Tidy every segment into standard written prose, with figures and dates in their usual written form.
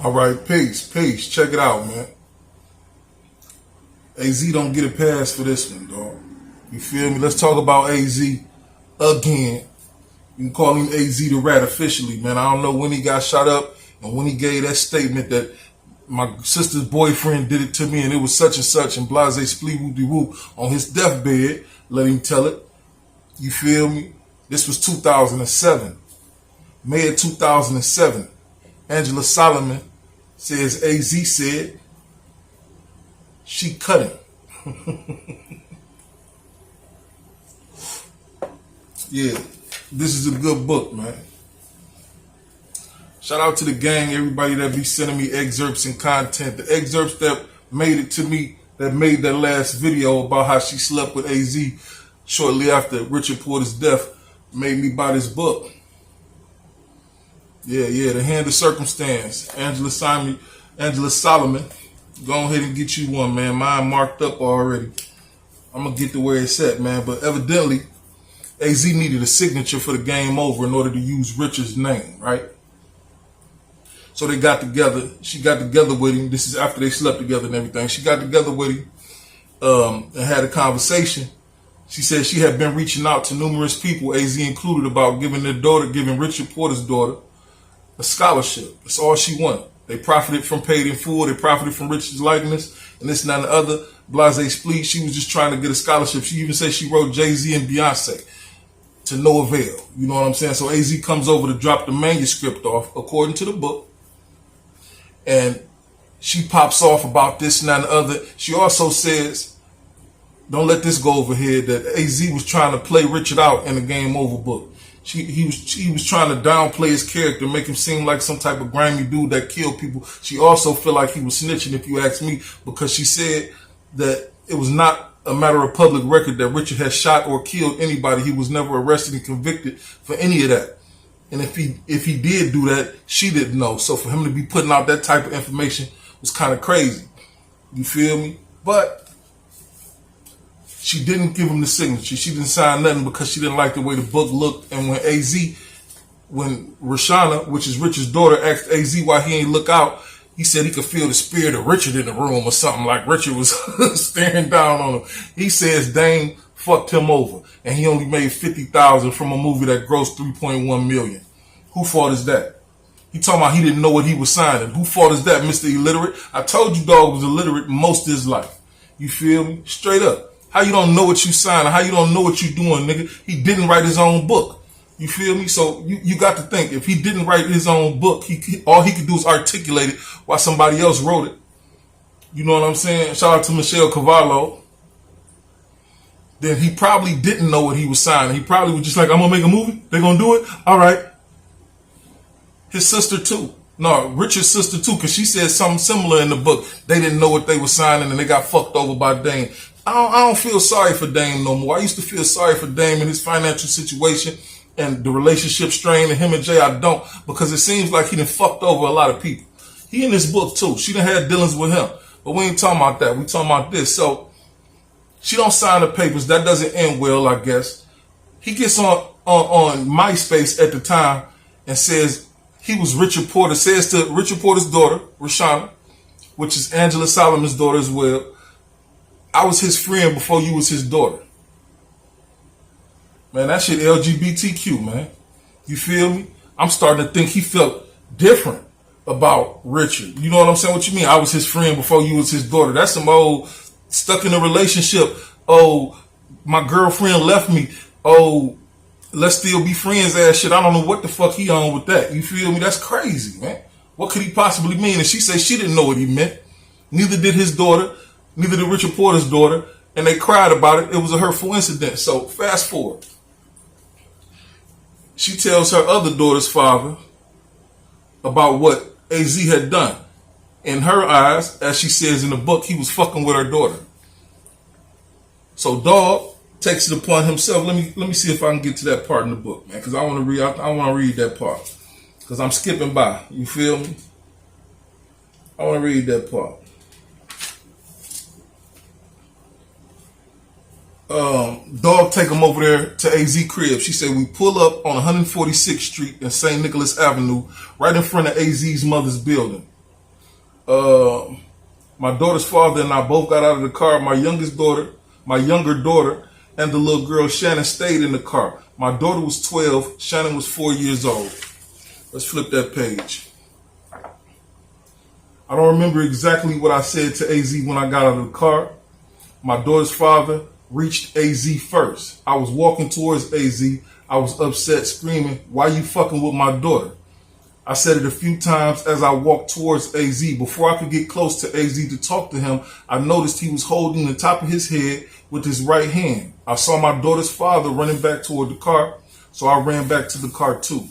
All right, peace. Check it out, man. AZ don't get a pass for this one, dog. You feel me? Let's talk about AZ again. You can call him AZ the Rat officially, man. I don't know when he got shot up and when he gave that statement that my sister's boyfriend did it to me and it was such and such and blase splee whoop de whoop on his deathbed. Let him tell it. You feel me? This was 2007. May of 2007. Angela Solomon says AZ said she cut him. Yeah, this is a good book, man. Shout out to the gang, everybody that be sending me excerpts and content. The excerpts that made it to me, that made that last video about how she slept with AZ shortly after Richard Porter's death, made me buy this book. Yeah, The Hand of Circumstance. Angela Solomon. Go ahead and get you one, man. Mine marked up already. I'm going to get to where it's at, man. But evidently, AZ needed a signature for the game over in order to use Richard's name, right? So they got together. She got together with him. This is after they slept together and everything. She got together with him and had a conversation. She said she had been reaching out to numerous people, AZ included, about giving Richard Porter's daughter a scholarship. That's all she wanted. They profited from Paid in Full. They profited from Richard's likeness and this and that and the other. Blase splee. She was just trying to get a scholarship. She even said she wrote Jay-Z and Beyonce to no avail. You know what I'm saying? So AZ comes over to drop the manuscript off according to the book. And she pops off about this and that and the other. She also says, don't let this go over here, that AZ was trying to play Richard out in the Game Over book. He was trying to downplay his character, make him seem like some type of grimy dude that killed people. She also feel like he was snitching, if you ask me, because she said that it was not a matter of public record that Richard had shot or killed anybody. He was never arrested and convicted for any of that. And if he did do that, she didn't know. So for him to be putting out that type of information was kind of crazy. You feel me? But she didn't give him the signature. She didn't sign nothing because she didn't like the way the book looked. And when Rashana, which is Richard's daughter, asked AZ why he ain't look out, he said he could feel the spirit of Richard in the room or something, like Richard was staring down on him. He says Dame fucked him over and he only made $50,000 from a movie that grossed $3.1 million. Who fault is that? He talking about he didn't know what he was signing. Who fault is that, Mr. Illiterate? I told you dog was illiterate most of his life. You feel me? Straight up. How you don't know what you signing? How you don't know what you doing, nigga? He didn't write his own book. You feel me? So you got to think, if he didn't write his own book, all he could do is articulate it while somebody else wrote it. You know what I'm saying? Shout out to Michelle Cavallo. Then he probably didn't know what he was signing. He probably was just like, I'm going to make a movie? They're going to do it? All right. His sister too. No, Richard's sister too, because she said something similar in the book. They didn't know what they were signing and they got fucked over by Dame. I don't feel sorry for Dame no more. I used to feel sorry for Dame and his financial situation and the relationship strain and him and Jay. I don't, because it seems like he done fucked over a lot of people. He in this book too. She done had dealings with him. But we ain't talking about that. We talking about this. So she don't sign the papers. That doesn't end well, I guess. He gets on MySpace at the time and says he was Richard Porter, says to Richard Porter's daughter, Rashana, which is Angela Solomon's daughter as well, I was his friend before you was his daughter. Man, that shit LGBTQ, man. You feel me? I'm starting to think he felt different about Richard. You know what I'm saying? What you mean? I was his friend before you was his daughter. That's some old stuck in a relationship. Oh, my girlfriend left me. Oh, let's still be friends ass shit. I don't know what the fuck he on with that. You feel me? That's crazy, man. What could he possibly mean? And she said she didn't know what he meant. Neither did his daughter. Neither did Richard Porter's daughter. And they cried about it. It was a hurtful incident. So fast forward. She tells her other daughter's father about what AZ had done. In her eyes, as she says in the book, he was fucking with her daughter. So Dog takes it upon himself. Let me see if I can get to that part in the book, man, because I want to read that part. Because I'm skipping by. You feel me? I want to read that part. Dog take him over there to AZ crib. She said, we pull up on 146th Street and St. Nicholas Avenue, right in front of AZ's mother's building. My daughter's father and I both got out of the car. My younger daughter, and the little girl Shannon stayed in the car. My daughter was 12. Shannon was 4 years old. Let's flip that page. I don't remember exactly what I said to AZ when I got out of the car. My daughter's father reached AZ first. I was walking towards AZ. I was upset, screaming, "Why you fucking with my daughter?" I said it a few times as I walked towards AZ. Before I could get close to AZ to talk to him, I noticed he was holding the top of his head with his right hand. I saw my daughter's father running back toward the car, so I ran back to the car too.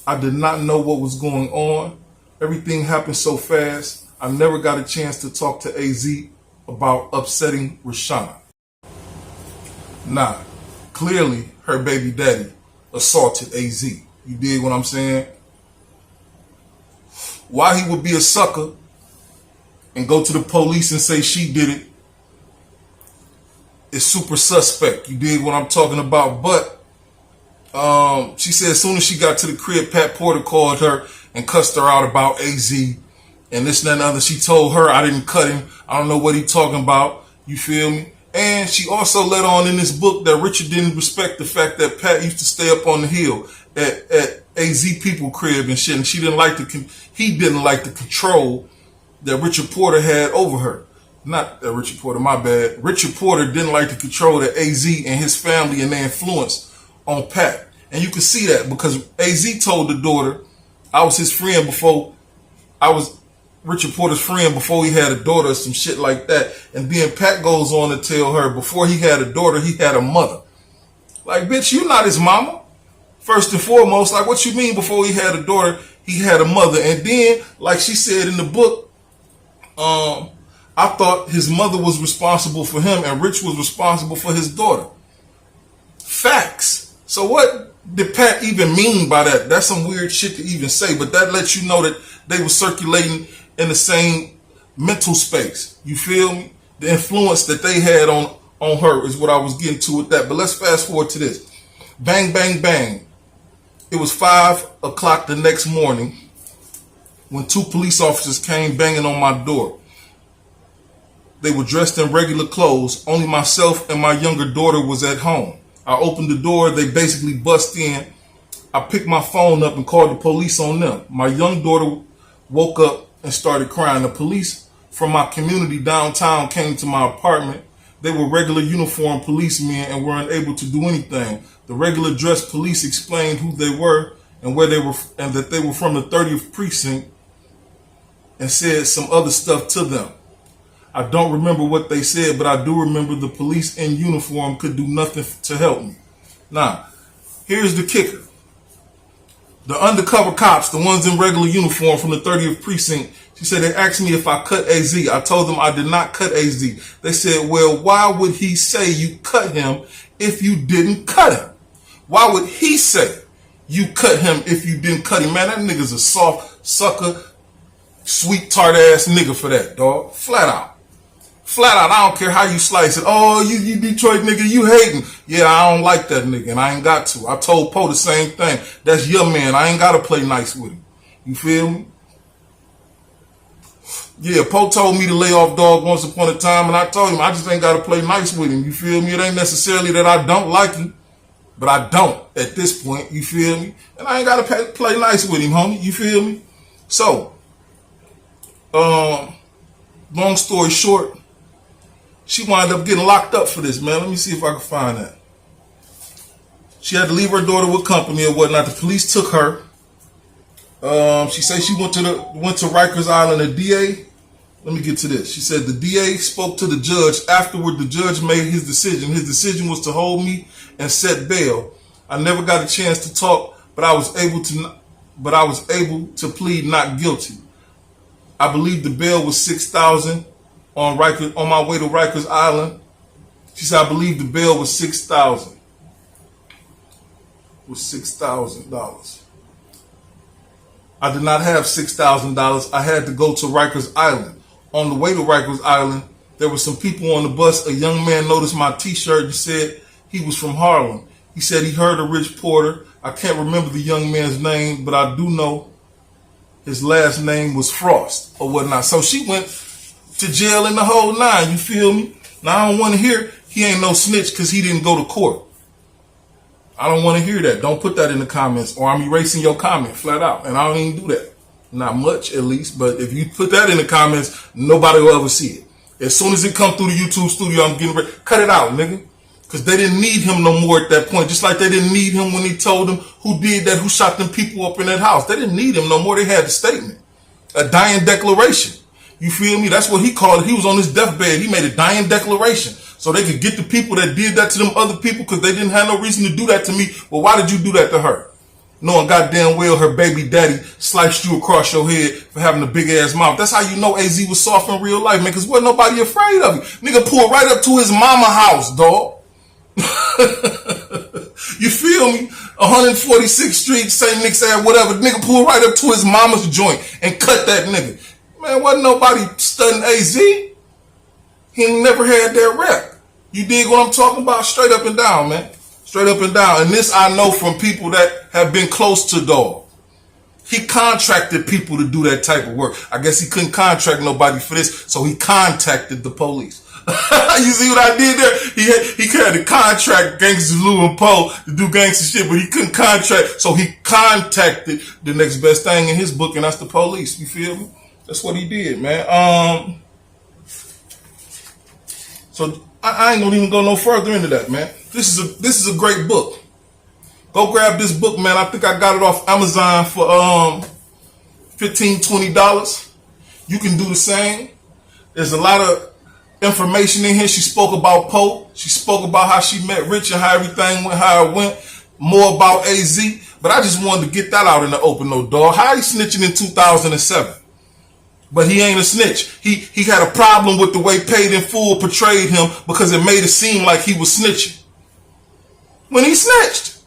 I did not know what was going on. Everything happened so fast. I never got a chance to talk to AZ about upsetting Rashana. Nah, clearly her baby daddy assaulted AZ. You dig what I'm saying? Why he would be a sucker and go to the police and say she did it is super suspect. You dig what I'm talking about? But she said as soon as she got to the crib, Pat Porter called her and cussed her out about AZ and this and that and other. She told her I didn't cut him. I don't know what he talking about. You feel me? And she also let on in this book that Richard didn't respect the fact that Pat used to stay up on the hill at AZ people crib and shit, and he didn't like the control that Richard Porter had over her. Not that Richard Porter, my bad. Richard Porter didn't like the control that AZ and his family and their influence on Pat. And you can see that because AZ told the daughter, I was his friend before, I was Richard Porter's friend before he had a daughter or some shit like that. And then Pat goes on to tell her before he had a daughter, he had a mother. Like, bitch, you not his mama. First and foremost, like, what you mean before he had a daughter, he had a mother? And then, like she said in the book, I thought his mother was responsible for him and Rich was responsible for his daughter. Facts. So what did Pat even mean by that? That's some weird shit to even say, but that lets you know that they were circulating in the same mental space. You feel me? The influence that they had on her is what I was getting to with that. But let's fast forward to this. Bang, bang, bang. It was 5 o'clock the next morning when 2 police officers came banging on my door. They were dressed in regular clothes. Only myself and my younger daughter was at home. I opened the door. They basically bust in. I picked my phone up and called the police on them. My young daughter woke up and started crying. The police from my community downtown came to my apartment. They were regular uniformed policemen and were unable to do anything. The regular dressed police explained who they were and where they were, and that they were from the 30th precinct, and said some other stuff to them. I don't remember what they said, but I do remember the police in uniform could do nothing to help me. Now, here's the kicker. The undercover cops, the ones in regular uniform from the 30th precinct, she said they asked me if I cut AZ. I told them I did not cut AZ. They said, well, why would he say you cut him if you didn't cut him? Why would he say you cut him if you didn't cut him? Man, that nigga's a soft sucker, sweet tart ass nigga for that, dog. Flat out. Flat out, I don't care how you slice it. Oh, you Detroit nigga, you hating. Yeah, I don't like that nigga, and I ain't got to. I told Poe the same thing. That's your man. I ain't got to play nice with him. You feel me? Yeah, Poe told me to lay off dog once upon a time, and I told him I just ain't got to play nice with him. You feel me? It ain't necessarily that I don't like him, but I don't at this point. You feel me? And I ain't got to play nice with him, homie. You feel me? So, long story short, she wound up getting locked up for this, man. Let me see if I can find that. She had to leave her daughter with company or whatnot. The police took her. She said she went to Rikers Island. The DA, let me get to this. She said the DA spoke to the judge. Afterward, the judge made his decision. His decision was to hold me and set bail. I never got a chance to talk, but I was able to plead not guilty. I believe the bail was $6,000 on my way to Rikers Island. She said I believe the bail was $6,000. Was $6,000. I did not have $6,000. I had to go to Rikers Island. On the way to Rikers Island, there were some people on the bus. A young man noticed my t-shirt and said he was from Harlem. He said he heard of Rich Porter. I can't remember the young man's name, but I do know his last name was Frost or whatnot. So she went to jail in the whole nine, you feel me? Now, I don't want to hear he ain't no snitch because he didn't go to court. I don't want to hear that. Don't put that in the comments or I'm erasing your comment flat out. And I don't even do that. Not much, at least. But if you put that in the comments, nobody will ever see it. As soon as it come through the YouTube studio, I'm getting ready. Cut it out, nigga. Because they didn't need him no more at that point. Just like they didn't need him when he told them who did that, who shot them people up in that house. They didn't need him no more. They had the statement. A dying declaration. You feel me? That's what he called it. He was on his deathbed. He made a dying declaration. So they could get the people that did that to them other people because they didn't have no reason to do that to me. Well, why did you do that to her? Knowing goddamn well her baby daddy sliced you across your head for having a big ass mouth. That's how you know Azie was soft in real life, man, because wasn't nobody afraid of him. Nigga pulled right up to his mama house, dog. You feel me? 146th Street, St. Nick's Ave, whatever. Nigga pulled right up to his mama's joint and cut that nigga. Man, wasn't nobody studying Azie. He ain't never had that rep. You dig what I'm talking about? Straight up and down, man. Straight up and down. And this I know from people that have been close to dog. He contracted people to do that type of work. I guess he couldn't contract nobody for this, so he contacted the police. You see what I did there? He had to contract Gangsta Lou and Poe to do gangster shit, but he couldn't contract, so he contacted the next best thing in his book, and that's the police. You feel me? That's what he did, man. So I ain't gonna even go no further into that, man. This is a great book. Go grab this book, man. I think I got it off Amazon for $15-20. You can do the same. There's a lot of information in here. She spoke about Poe. She spoke about how she met Rich and how everything went, how it went. More about Azie. But I just wanted to get that out in the open, though, dog. How he snitching in 2007? But he ain't a snitch. He had a problem with the way Paid in Full portrayed him because it made it seem like he was snitching. When he snitched.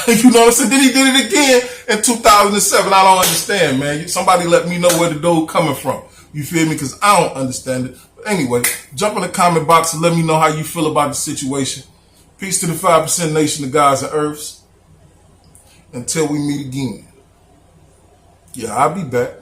You know what I'm saying? Then he did it again in 2007. I don't understand, man. Somebody let me know where the dude coming from. You feel me? Because I don't understand it. But anyway, jump in the comment box and let me know how you feel about the situation. Peace to the 5% nation of gods and earths. Until we meet again. Yeah, I'll be back.